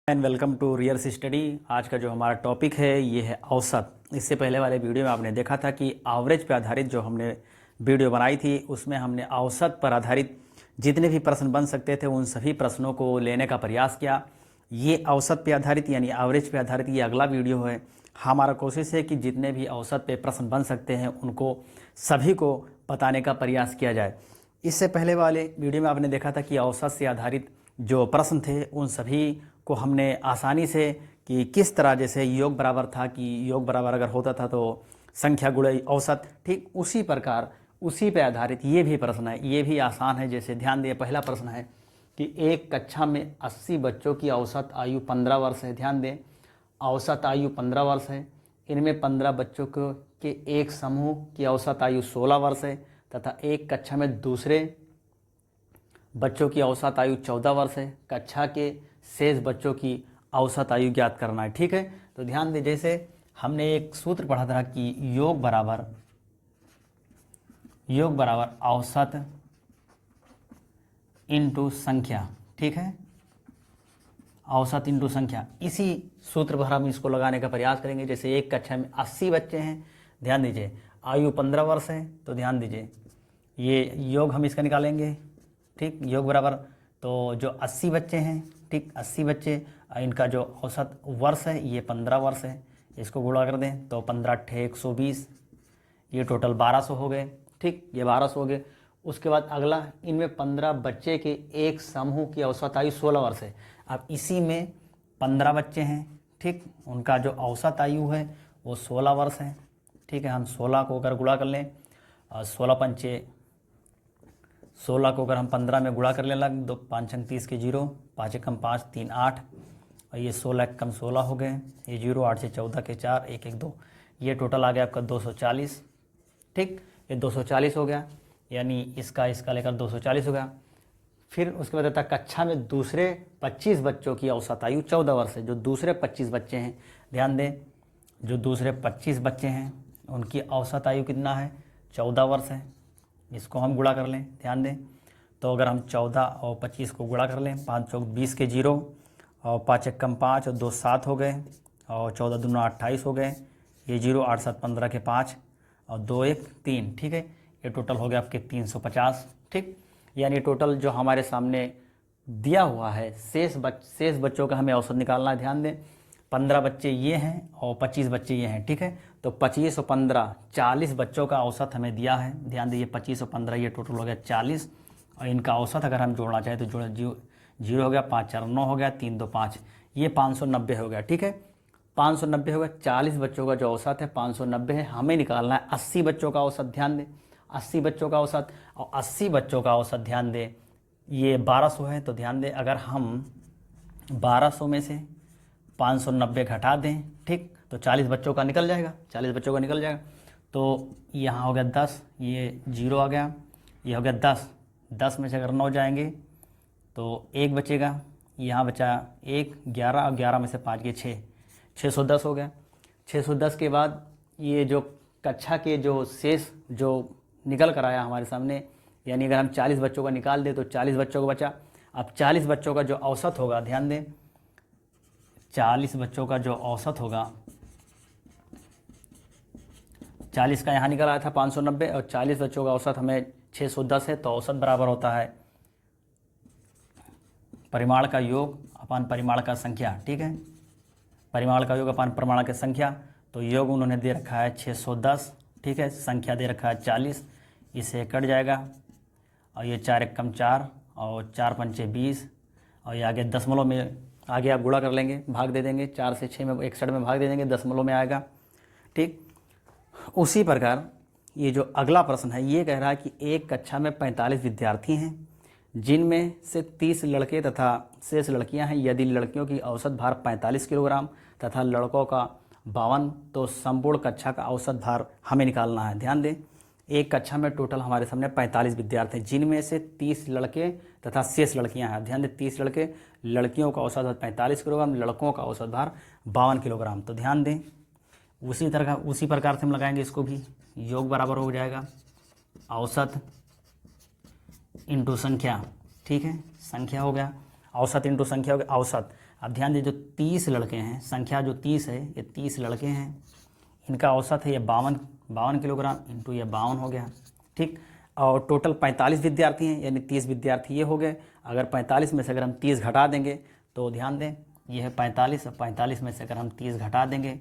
And welcome to Rears Study. आज का जो हमारा टॉपिक है ये है औसत। इससे पहले वाले वीडियो में आपने देखा था कि एवरेज पे आधारित जो हमने वीडियो बनाई थी उसमें हमने औसत पर आधारित जितने भी प्रश्न बन सकते थे उन सभी प्रश्नों को लेने का प्रयास किया। ये औसत पे आधारित यानी एवरेज पे आधारित ये अगला वीडियो है। हमारा कोशिश है कि जितने भी औसत पे प्रश्न बन सकते हैं उनको सभी को बताने का प्रयास किया जाए। इससे पहले वाले वीडियो में आपने देखा था कि औसत से आधारित जो प्रश्न थे उन सभी को हमने आसानी से कि किस तरह, जैसे योग बराबर था कि योग बराबर अगर होता था तो संख्या गुणे औसत, ठीक उसी प्रकार उसी पे आधारित ये भी प्रश्न है। ये भी आसान है। जैसे ध्यान दिए, पहला प्रश्न है कि एक कक्षा में 80 बच्चों की औसत आयु 15 वर्ष है। ध्यान दें, औसत आयु 15 वर्ष है। इनमें 15 बच्चों को के एक समूह की औसत आयु 16 वर्ष है तथा एक कक्षा में दूसरे बच्चों की औसत आयु 14 वर्ष है। कक्षा के शेष बच्चों की औसत आयु ज्ञात करना है। ठीक है, तो ध्यान दें, जैसे हमने एक सूत्र पढ़ा था कि योग बराबर औसत इंटू संख्या। ठीक है, औसत इंटू संख्या। इसी सूत्र पर हम इसको लगाने का प्रयास करेंगे। जैसे एक कक्षा में 80 बच्चे हैं, ध्यान दीजिए, आयु 15 वर्ष है, तो ध्यान दीजिए ये योग हम इसका निकालेंगे। ठीक, योग बराबर तो जो 80 बच्चे हैं, ठीक 80 बच्चे, इनका जो औसत वर्ष है ये 15 वर्ष है। इसको गुणा कर दें तो 15 × 120, ये टोटल 1200 हो गए। ठीक, ये 1200 हो गए। उसके बाद अगला, इनमें 15 बच्चे के एक समूह की औसत आयु 16 वर्ष है। अब इसी में 15 बच्चे हैं, ठीक, उनका जो औसत आयु है वो 16 वर्ष है। ठीक है, हम 16 को अगर गुणा कर लें, 16 पंचे 16 को अगर हम 15 में गुणा कर लें, लग 2 5 अंक 30 के 0, 5 एकम 5 3 8, और ये 16 एकम 16 हो गए, ये 0 8 से 14 के 4 1 1 2, ये टोटल आ गया आपका 240। ठीक, ये 240 हो गया, यानी इसका लेकर 240 हो गया। फिर उसके बाद आता कक्षा में दूसरे 25 बच्चों की औसत आयु 14 वर्ष है। जो दूसरे 25 बच्चे हैं, ध्यान दें, जो दूसरे 25 बच्चे हैं उनकी औसत आयु कितना है, 14 वर्ष है। इसको हम गुणा कर लें, ध्यान दें, तो अगर हम 14 और 25 को गुणा कर लें, 5 चौक 20 के 0, और 5 एकम 5 और 2 7 हो गए, और 14 दूना 28 हो गए, ये 0 8 7 15 के 5 और 2 1 3। ठीक है, ये टोटल हो गया आपके 350। ठीक, यानी टोटल जो हमारे सामने दिया हुआ है शेष बच्चों का हमें औसत निकालना है। ध्यान दें, 15 बच्चे ये हैं और 25 बच्चे ये हैं। ठीक है, तो 25 और 15 40 बच्चों का औसत हमें दिया है। ध्यान दीजिए, 25 और 15 ये टोटल हो गया 40, और इनका औसत अगर हम जोड़ना चाहें तो जोड़ 0 हो गया, 5 4 9 हो गया, 3 2 5, ये 590 हो गया। ठीक है, 590 हो गया। 40 बच्चों का जो औसत है 590 है। हमें निकालना है 80 बच्चों का औसत। ध्यान दें, 80 बच्चों का औसत, और 80 बच्चों का औसत ध्यान दें ये 1200 है। तो ध्यान दें, अगर हम 1200 में से 590 घटा दें, ठीक, तो 40 बच्चों का निकल जाएगा, 40 बच्चों का निकल जाएगा। तो यहाँ हो गया 10, ये 0 आ गया, ये हो गया 10, 10 में से अगर 9 जाएंगे तो 1 बचेगा, यहाँ बचा 1, 11, और 11 में से 5 के 6, 610 हो गया। 610 के बाद ये जो कक्षा के जो शेष जो निकल कर आया हमारे सामने, यानी अगर हम 40 बच्चों का निकाल दें तो 40 बच्चों को बचा। अब 40 बच्चों का जो औसत होगा, ध्यान दें, 40 बच्चों का जो औसत होगा, 40 का यहाँ निकल आया था 590, और 40 बच्चों का औसत हमें 610 है। तो औसत बराबर होता है परिमाण का योग अपान परिमाण का संख्या। ठीक है, परिमाण का योग अपान परिमाण की संख्या। तो योग उन्होंने दे रखा है 610, ठीक है, संख्या दे रखा है 40, इसे कट जाएगा, और ये 4 एकम 4 और 4 पंचे 20, और ये आगे दशमलव में, आगे आप गुणा कर लेंगे, भाग दे देंगे, 4 से 6 में 61 में भाग दे देंगे, दशमलव में आएगा। ठीक, उसी प्रकार ये जो अगला प्रश्न है ये कह रहा है कि एक कक्षा में 45 विद्यार्थी हैं, जिनमें से 30 लड़के तथा शेष लड़कियां हैं। यदि लड़कियों की औसत भार 45 किलोग्राम तथा लड़कों का 52, तो संपूर्ण कक्षा का औसत भार हमें निकालना है। ध्यान दें, एक कक्षा में टोटल हमारे सामने 45 विद्यार्थी हैं, जिनमें से 30 लड़के तथा शेष लड़कियां हैं। ध्यान दें, 30 लड़के, लड़कियों का औसत भार 45 किलोग्राम, लड़कों का औसत भार 52 किलोग्राम। तो ध्यान दें, उसी प्रकार से हम लगाएंगे इसको भी। योग बराबर हो जाएगा औसत इंटू संख्या। ठीक है, संख्या हो गया, औसत इंटू संख्या हो गया औसत। अब ध्यान दीजिए, जो 30 लड़के हैं, संख्या जो 30 है, ये 30 लड़के हैं, इनका औसत है ये 52 किलोग्राम इंटू ये 52 हो गया, ठीक। और टोटल 45 विद्यार्थी हैं, यानी 30 विद्यार्थी ये हो गए। अगर 45 में से अगर हम 30 घटा देंगे तो ध्यान दें, ये है 45, और 45 में से अगर हम 30 घटा देंगे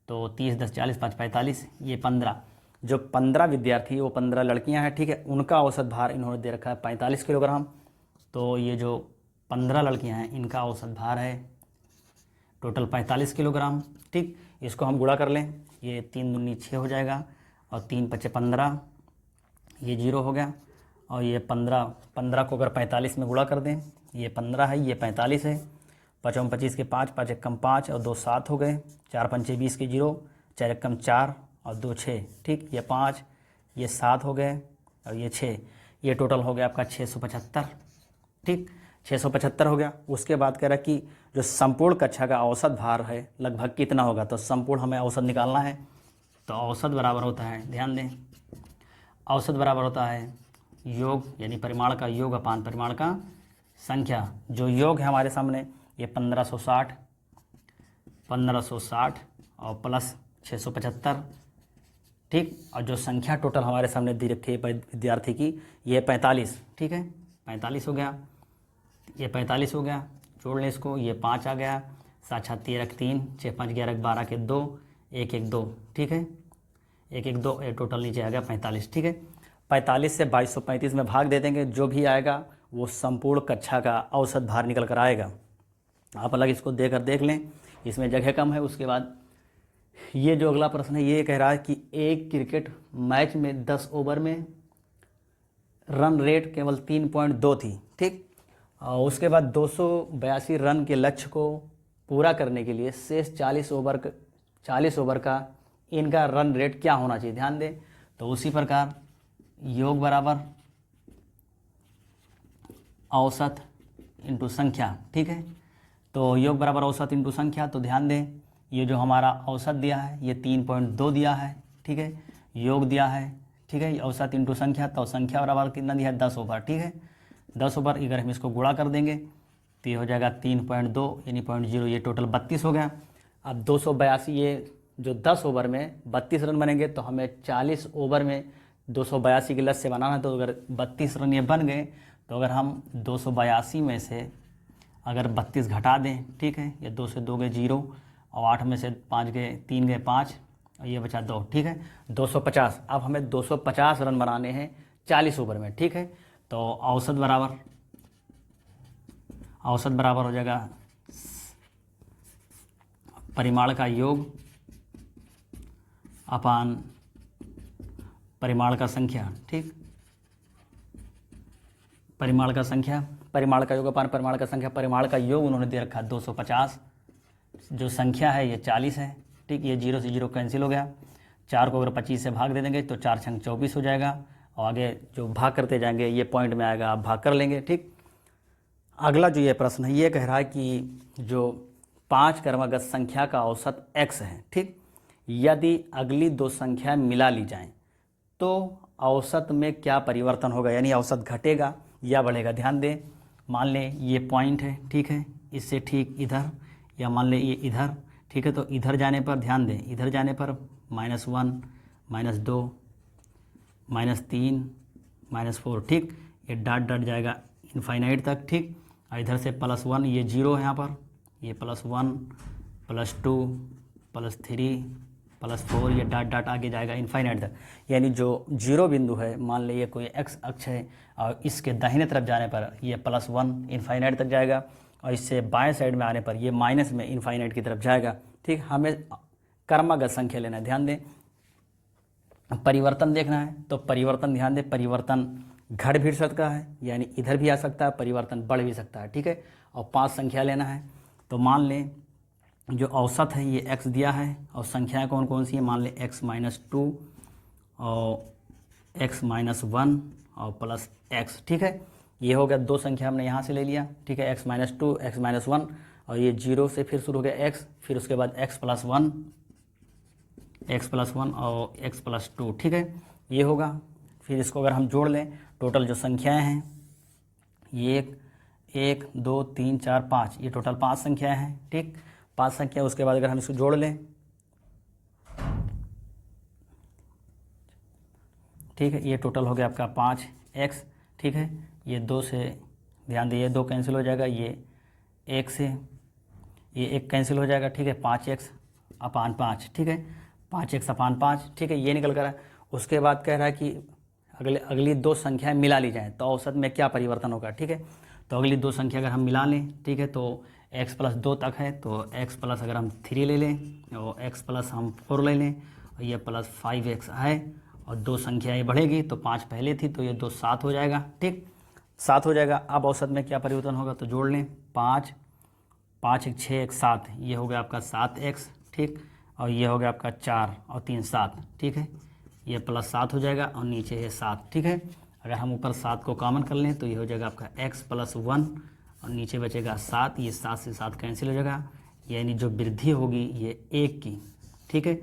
तो 30 10 40 5 45, ये 15। जो 15 विद्यार्थी, वो 15 लड़कियां हैं, ठीक है, उनका औसत भार इन्होंने दे रखा है 45 किलोग्राम। तो ये जो 15 लड़कियां हैं, इनका औसत भार है टोटल 45 किलोग्राम, ठीक। इसको हम गुणा कर लें, ये 3 दूनी 6 हो जाएगा, और 3 पचे 15, ये 0 हो गया, और ये 15 को अगर 45 में गुणा कर दें, ये 15 है, ये 45 है, 5 और 25 के 5, 5 एकम 5 और 2 7 हो गए, 4 पंचे 20 के 0, 4 एकम 4 और 2 6, ठीक। ये 5, ये 7 हो गए, और ये 6, ये टोटल हो गया आपका 675, ठीक, 675 हो गया। उसके बाद कह रहा कि जो संपूर्ण कक्षा का औसत भार है लगभग कितना होगा, तो संपूर्ण हमें औसत निकालना है। तो औसत बराबर होता है, ध्यान दें, औसत बराबर होता है योग, यानी परिमाण का योग अपान परिमाण का संख्या। जो योग है हमारे सामने ये 1560 और प्लस 675, ठीक। और जो संख्या टोटल हमारे सामने दी रखी है विद्यार्थी की, ये 45, ठीक है, 45 हो गया, ये 45 हो गया, जोड़ लें इसको, ये 5 आ गया, 7 7 13 3, 6 5 11 12 के 2, 1 1 2, ठीक है, 1 1 2, ये टोटल नीचे आ गया 45, ठीक है। 45 से 2235 में भाग दे देंगे, जो भी आएगा वो संपूर्ण कक्षा का औसत भार निकल कर आएगा। आप अलग इसको देख लें, इसमें जगह कम है। उसके बाद ये जो अगला प्रश्न है, ये कह रहा है कि एक क्रिकेट मैच में 10 ओवर में रन रेट केवल 3.2 थी, ठीक। और उसके बाद 282 रन के लक्ष्य को पूरा करने के लिए शेष 40 ओवर का इनका रन रेट क्या होना चाहिए, ध्यान दें। तो उसी प्रकार योग बराबर औसत इंटू संख्या, ठीक है। तो योग बराबर औसत इंटू संख्या, तो ध्यान दें, ये जो हमारा औसत दिया है ये 3.2 दिया है, ठीक है, योग दिया है, ठीक है, औसत इंटू संख्या, तो संख्या बराबर कितना दिया है 10 ओवर, ठीक है। 10 ओवर अगर हम इसको गुणा कर देंगे तो ये हो जाएगा 3.2 यानी 0.0, ये टोटल 32 हो गया। अब 282, ये जो 10 ओवर में 32 रन बनेंगे, तो हमें 40 ओवर में 282 के लक्ष्य से बनाना है। तो अगर 32 रन ये बन गए, तो अगर हम 282 में से अगर 32 घटा दें, ठीक है, ये 2 से 2 गए 0, और 8 में से 5 गए 3 गए 5, और ये बचा 2, ठीक है, 250। अब हमें 250 रन बनाने हैं 40 ओवर में, ठीक है। तो औसत बराबर हो जाएगा परिमाण का योग अपान परिमाण का संख्या, ठीक। परिमाण का योग अपान परिमाण का संख्या, परिमाण का योग उन्होंने दे रखा 250, जो संख्या है ये 40 है, ठीक। ये 0 से 0 कैंसिल हो गया, 4 को अगर 25 से भाग दे देंगे तो 4 छंग 24 हो जाएगा, और आगे जो भाग करते जाएंगे ये पॉइंट में आएगा, आप भाग कर लेंगे, ठीक। अगला जो ये प्रश्न है, ये कह रहा है कि जो 5 क्रमागत संख्या का औसत x है, ठीक। यदि अगली 2 संख्या मिला ली जाएं तो औसत में क्या परिवर्तन होगा, यानी औसत घटेगा या बढ़ेगा। ध्यान दें, मान लें ये पॉइंट है, ठीक है, इससे ठीक इधर, या मान लें ये इधर, ठीक है। तो इधर जाने पर ध्यान दें, इधर जाने पर -1 -2 -3 -4, ठीक। ये डॉट जाएगा इनफाइनाइट तक, ठीक। और इधर से +1, ये 0 है यहाँ पर, ये +1 +2 +3 +4, ये डॉट आगे जाएगा इनफाइनाइट तक। यानी जो 0 बिंदु है, मान लीजिए कोई x अक्ष है, और इसके दाहिने तरफ जाने पर ये +1 इनफाइनाइट तक जाएगा, और इससे बाएं साइड में आने पर ये माइनस में इनफाइनाइट की तरफ जाएगा, ठीक। हमें क्रमागत संख्या लेना है, ध्यान दें, परिवर्तन देखना है। तो परिवर्तन ध्यान दें, परिवर्तन घट भी सकता है, यानी इधर भी आ सकता है, परिवर्तन बढ़ भी सकता है, ठीक है। और 5 संख्या लेना है। तो मान लें जो औसत है ये x दिया है, और संख्याएं कौन कौन सी है, मान लें x -2 और x -1 और +x, ठीक है। ये हो गया 2 संख्या हमने यहाँ से ले लिया, ठीक है, x -2 x -1, और ये 0 से फिर शुरू हो गया x, फिर उसके बाद x +1 और x +2, ठीक है, ये होगा। फिर इसको अगर हम जोड़ लें, टोटल जो संख्याएं हैं, ये 1 2 3 4 5, ये टोटल 5 संख्याएं हैं। ठीक, 5 संख्या, उसके बाद अगर हम इसको जोड़ लें, ठीक है, ये टोटल हो गया आपका 5x। ठीक है, ये 2 से ध्यान दीजिए 2 कैंसिल हो जाएगा, ये 1 से ये 1 कैंसिल हो जाएगा। ठीक है, 5x अपान 5, ठीक है, 5x अपान 5, ठीक है, ये निकल कर है। उसके बाद कह रहा है कि अगली 2 संख्याएं मिला ली जाएँ तो औसत में क्या परिवर्तन होगा। ठीक है, तो अगली 2 संख्या अगर हम मिला लें, ठीक है, तो x प्लस 2 तक है, तो x प्लस अगर हम 3 ले लें और x प्लस हम 4 ले लें और ये प्लस 5x है और 2 संख्या ये बढ़ेगी, तो 5 पहले थी तो ये 2 7 हो जाएगा। ठीक, 7 हो जाएगा। अब औसत में क्या परिवर्तन होगा, तो जोड़ लें, 5 5 1 6 1 7, ये हो गया आपका 7x। ठीक, और ये हो गया आपका 4 और 3 7, ठीक है, ये प्लस 7 हो जाएगा और नीचे है 7। ठीक है, अगर हम ऊपर 7 को कॉमन कर लें तो ये हो जाएगा आपका x प्लस 1 और नीचे बचेगा 7, ये 7 से 7 कैंसिल हो जाएगा, यानी जो वृद्धि होगी ये 1 की, ठीक है,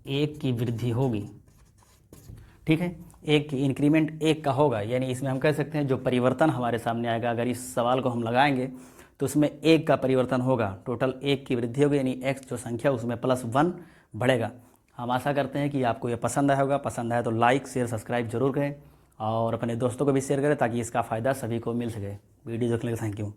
1 की वृद्धि होगी। ठीक है, 1 की इंक्रीमेंट 1 का होगा, यानी इसमें हम कह सकते हैं जो परिवर्तन हमारे सामने आएगा, अगर इस सवाल को हम लगाएंगे तो उसमें 1 का परिवर्तन होगा, टोटल 1 की वृद्धि होगी, यानी x जो संख्या उसमें प्लस 1 बढ़ेगा। हम आशा करते हैं कि आपको ये पसंद आया होगा। पसंद आया तो लाइक शेयर सब्सक्राइब जरूर करें और अपने दोस्तों को भी शेयर करें ताकि इसका फ़ायदा सभी को मिल सके। वीडियो देखने के लिए थैंक यू।